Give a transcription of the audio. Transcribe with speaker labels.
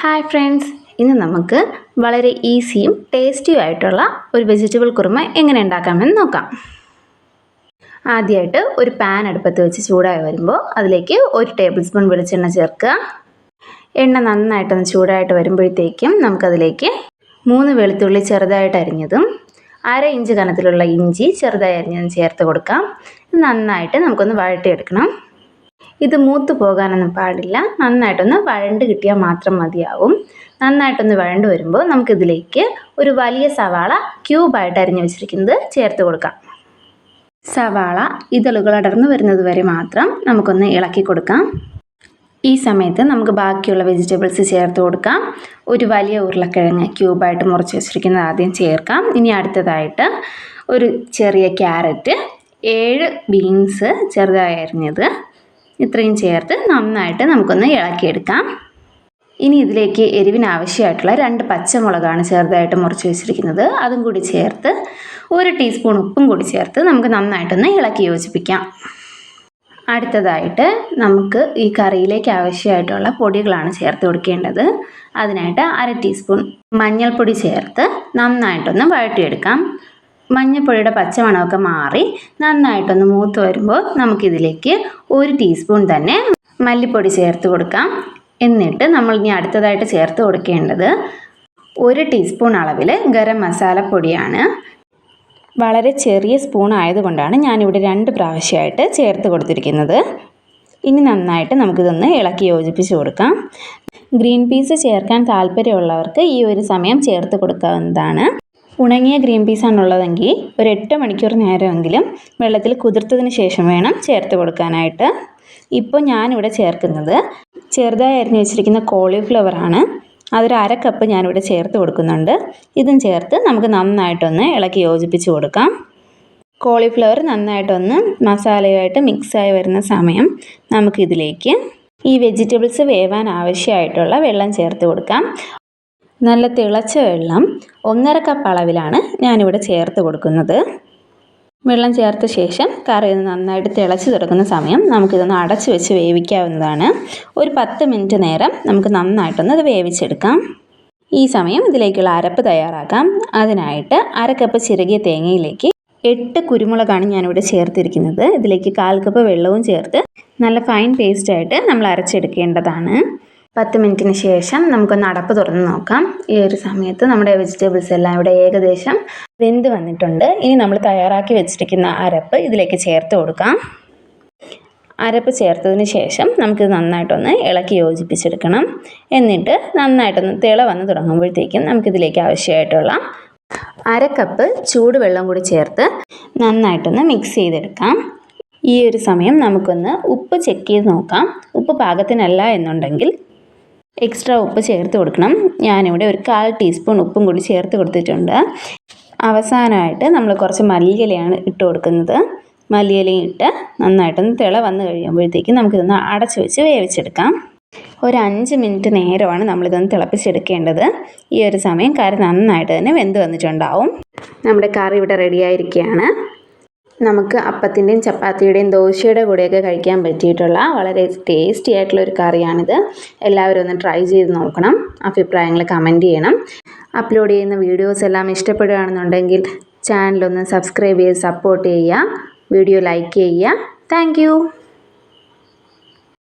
Speaker 1: Hi friends, ഇന്ന് നമുക്ക് വളരെ ഈസിയും ടേസ്റ്റിയും ആയിട്ടുള്ള ഒരു വെജിറ്റബിൾ കുറുമ എങ്ങനെ ഉണ്ടാക്കാമെന്ന് നോക്കാം. ആദ്യമായിട്ട് ഒരു പാൻ അടുപ്പത്ത് വെച്ച് ചൂടായി വരുമ്പോൾ അതിലേക്ക് 1 ടേബിൾ സ്പൂൺ വെളിച്ചെണ്ണ ചേർക്കുക. എണ്ണ നന്നായിട്ടൊന്ന് ചൂടായിട്ട് വരുമ്പോഴത്തേക്കും നമുക്കതിലേക്ക് 3 വെളുത്തുള്ളി ചെറുതായിട്ട് അരിഞ്ഞതും 1/2 ഇഞ്ച് കനത്തിലുള്ള ഇഞ്ചി ചെറുതായി അരിഞ്ഞതും ചേർത്ത് കൊടുക്കാം. ഇത് നന്നായിട്ട് നമുക്കൊന്ന് വഴറ്റിയെടുക്കണം. ഇത് മൂത്ത് പോകാനൊന്നും പാടില്ല, നന്നായിട്ടൊന്ന് വഴണ്ട് കിട്ടിയാൽ മാത്രം മതിയാവും. നന്നായിട്ടൊന്ന് വഴണ്ട് വരുമ്പോൾ നമുക്കിതിലേക്ക് ഒരു വലിയ സവാള ക്യൂബായിട്ട് അരിഞ്ഞു വെച്ചിരിക്കുന്നത് ചേർത്ത് കൊടുക്കാം. സവാള ഇതളുകൾ അടർന്നു വരുന്നത് വരെ മാത്രം നമുക്കൊന്ന് ഇളക്കി കൊടുക്കാം. ഈ സമയത്ത് നമുക്ക് ബാക്കിയുള്ള വെജിറ്റബിൾസ് ചേർത്ത് കൊടുക്കാം. ഒരു വലിയ ഉരുളക്കിഴങ്ങ് ക്യൂബായിട്ട് മുറിച്ച് വെച്ചിരിക്കുന്നത് ആദ്യം ചേർക്കാം. ഇനി അടുത്തതായിട്ട് ഒരു ചെറിയ ക്യാരറ്റ്, 7 ബീൻസ് ചെറുതായി അരിഞ്ഞത്, ഇത്രയും ചേർത്ത് നന്നായിട്ട് നമുക്കൊന്ന് ഇളക്കിയെടുക്കാം. ഇനി ഇതിലേക്ക് എരിവിന് ആവശ്യമായിട്ടുള്ള 2 പച്ചമുളകാണ് ചെറുതായിട്ട് മുറിച്ച് വെച്ചിരിക്കുന്നത്, അതും കൂടി ചേർത്ത് 1 ടീസ്പൂൺ ഉപ്പും കൂടി ചേർത്ത് നമുക്ക് നന്നായിട്ടൊന്ന് ഇളക്കി യോജിപ്പിക്കാം. അടുത്തതായിട്ട് നമുക്ക് ഈ കറിയിലേക്ക് ആവശ്യമായിട്ടുള്ള പൊടികളാണ് ചേർത്ത് കൊടുക്കേണ്ടത്. അതിനായിട്ട് 1/2 ടീസ്പൂൺ മഞ്ഞൾപ്പൊടി ചേർത്ത് നന്നായിട്ടൊന്ന് വഴറ്റിയെടുക്കാം. മഞ്ഞൾപ്പൊടിയുടെ പച്ചമണമൊക്കെ മാറി നന്നായിട്ടൊന്ന് മൂത്ത് വരുമ്പോൾ നമുക്കിതിലേക്ക് 1 ടീസ്പൂൺ തന്നെ മല്ലിപ്പൊടി ചേർത്ത് കൊടുക്കാം. എന്നിട്ട് നമ്മൾ ഇനി അടുത്തതായിട്ട് ചേർത്ത് കൊടുക്കേണ്ടത് 1 ടീസ്പൂൺ അളവിൽ ഗരം മസാലപ്പൊടിയാണ്. വളരെ ചെറിയ സ്പൂൺ ആയതുകൊണ്ടാണ് ഞാനിവിടെ 2 പ്രാവശ്യമായിട്ട് ചേർത്ത് കൊടുത്തിരിക്കുന്നത്. ഇനി നന്നായിട്ട് നമുക്കിതൊന്ന് ഇളക്കി യോജിപ്പിച്ച് കൊടുക്കാം. ഗ്രീൻ പീസ് ചേർക്കാൻ താല്പര്യമുള്ളവർക്ക് ഈ ഒരു സമയം ചേർത്ത് കൊടുക്കാവുന്നതാണ്. ഉണങ്ങിയ ഗ്രീൻ പീസാണുള്ളതെങ്കിൽ ഒരു 8 മണിക്കൂർ നേരമെങ്കിലും വെള്ളത്തിൽ കുതിർത്തതിന് ശേഷം വേണം ചേർത്ത് കൊടുക്കാനായിട്ട്. ഇപ്പോൾ ഞാനിവിടെ ചേർക്കുന്നത് ചെറുതായി അരിഞ്ഞ് വെച്ചിരിക്കുന്ന കോളിഫ്ലവറാണ്. അതൊരു 1/2 കപ്പ് ഞാനിവിടെ ചേർത്ത് കൊടുക്കുന്നുണ്ട്. ഇതും ചേർത്ത് നമുക്ക് നന്നായിട്ടൊന്ന് ഇളക്കി യോജിപ്പിച്ച് കൊടുക്കാം. കോളിഫ്ലവർ നന്നായിട്ടൊന്ന് മസാലയുമായിട്ട് മിക്സായി വരുന്ന സമയം നമുക്കിതിലേക്ക് ഈ വെജിറ്റബിൾസ് വേവാൻ ആവശ്യമായിട്ടുള്ള വെള്ളം ചേർത്ത് കൊടുക്കാം. നല്ല തിളച്ച വെള്ളം 1/2 കപ്പ് അളവിലാണ് ഞാനിവിടെ ചേർത്ത് കൊടുക്കുന്നത്. വെള്ളം ചേർത്ത ശേഷം കറി നന്നായിട്ട് തിളച്ച് തുടങ്ങുന്ന സമയം നമുക്കിതൊന്ന് അടച്ച് വെച്ച് വേവിക്കാവുന്നതാണ്. ഒരു 10 മിനിറ്റ് നേരം നമുക്ക് നന്നായിട്ടൊന്ന് അത് വേവിച്ചെടുക്കാം. ഈ സമയം ഇതിലേക്കുള്ള അരപ്പ് തയ്യാറാക്കാം. അതിനായിട്ട് 1/2 കപ്പ് ചിരകിയ തേങ്ങയിലേക്ക് 8 കുരുമുളകാണ് ഞാനിവിടെ ചേർത്തിരിക്കുന്നത്. ഇതിലേക്ക് 1/4 കപ്പ് വെള്ളവും ചേർത്ത് നല്ല ഫൈൻ പേസ്റ്റായിട്ട് നമ്മൾ അരച്ചെടുക്കേണ്ടതാണ്. 10 മിനിറ്റിന് ശേഷം നമുക്കൊന്ന് അടപ്പ് തുറന്ന് നോക്കാം. ഈ ഒരു സമയത്ത് നമ്മുടെ വെജിറ്റബിൾസ് എല്ലാം ഇവിടെ ഏകദേശം വെന്ത് വന്നിട്ടുണ്ട്. ഇനി നമ്മൾ തയ്യാറാക്കി വെച്ചിരിക്കുന്ന അരപ്പ് ഇതിലേക്ക് ചേർത്ത് കൊടുക്കാം. അരപ്പ് ചേർത്തതിന് ശേഷം നമുക്കിത് നന്നായിട്ടൊന്ന് ഇളക്കി യോജിപ്പിച്ചെടുക്കണം. എന്നിട്ട് നന്നായിട്ടൊന്ന് തിള വന്ന് തുടങ്ങുമ്പോഴത്തേക്കും നമുക്കിതിലേക്ക് ആവശ്യമായിട്ടുള്ള 1/2 കപ്പ് ചൂടുവെള്ളം കൂടി ചേർത്ത് നന്നായിട്ടൊന്ന് മിക്സ് ചെയ്തെടുക്കാം. ഈ ഒരു സമയം നമുക്കൊന്ന് ഉപ്പ് ചെക്ക് ചെയ്ത് നോക്കാം. ഉപ്പ് പാകത്തിനല്ല എന്നുണ്ടെങ്കിൽ എക്സ്ട്രാ ഉപ്പ് ചേർത്ത് കൊടുക്കണം. ഞാനിവിടെ ഒരു 1/4 ടീസ്പൂൺ ഉപ്പും കൂടി ചേർത്ത് കൊടുത്തിട്ടുണ്ട്. അവസാനമായിട്ട് നമ്മൾ കുറച്ച് മല്ലിയിലയാണ് ഇട്ട് കൊടുക്കുന്നത്. മല്ലിയിലയും ഇട്ട് നന്നായിട്ടൊന്ന് തിള വന്ന് കഴിയുമ്പോഴത്തേക്കും നമുക്കിതൊന്ന് അടച്ച് വെച്ച് വേവിച്ചെടുക്കാം. ഒരു 5 മിനിറ്റ് നേരമാണ് നമ്മളിതൊന്ന് തിളപ്പിച്ചെടുക്കേണ്ടത്. ഈ ഒരു സമയം കറി നന്നായിട്ട് തന്നെ വെന്ത് വന്നിട്ടുണ്ടാവും. നമ്മുടെ കറി ഇവിടെ റെഡിയായിരിക്കുകയാണ്. നമുക്ക് അപ്പത്തിൻ്റെയും ചപ്പാത്തിയുടെയും ദോശയുടെ കൂടെയൊക്കെ കഴിക്കാൻ പറ്റിയിട്ടുള്ള വളരെ ടേസ്റ്റി ആയിട്ടുള്ളൊരു കറിയാണിത്. എല്ലാവരും ഒന്ന് ട്രൈ ചെയ്ത് നോക്കണം. അഭിപ്രായങ്ങൾ കമൻറ്റ് ചെയ്യണം. അപ്ലോഡ് ചെയ്യുന്ന വീഡിയോസ് എല്ലാം ഇഷ്ടപ്പെടുകയാണെന്നുണ്ടെങ്കിൽ ചാനലൊന്ന് സബ്സ്ക്രൈബ് ചെയ്ത് സപ്പോർട്ട് ചെയ്യുക. വീഡിയോ ലൈക്ക് ചെയ്യുക. താങ്ക്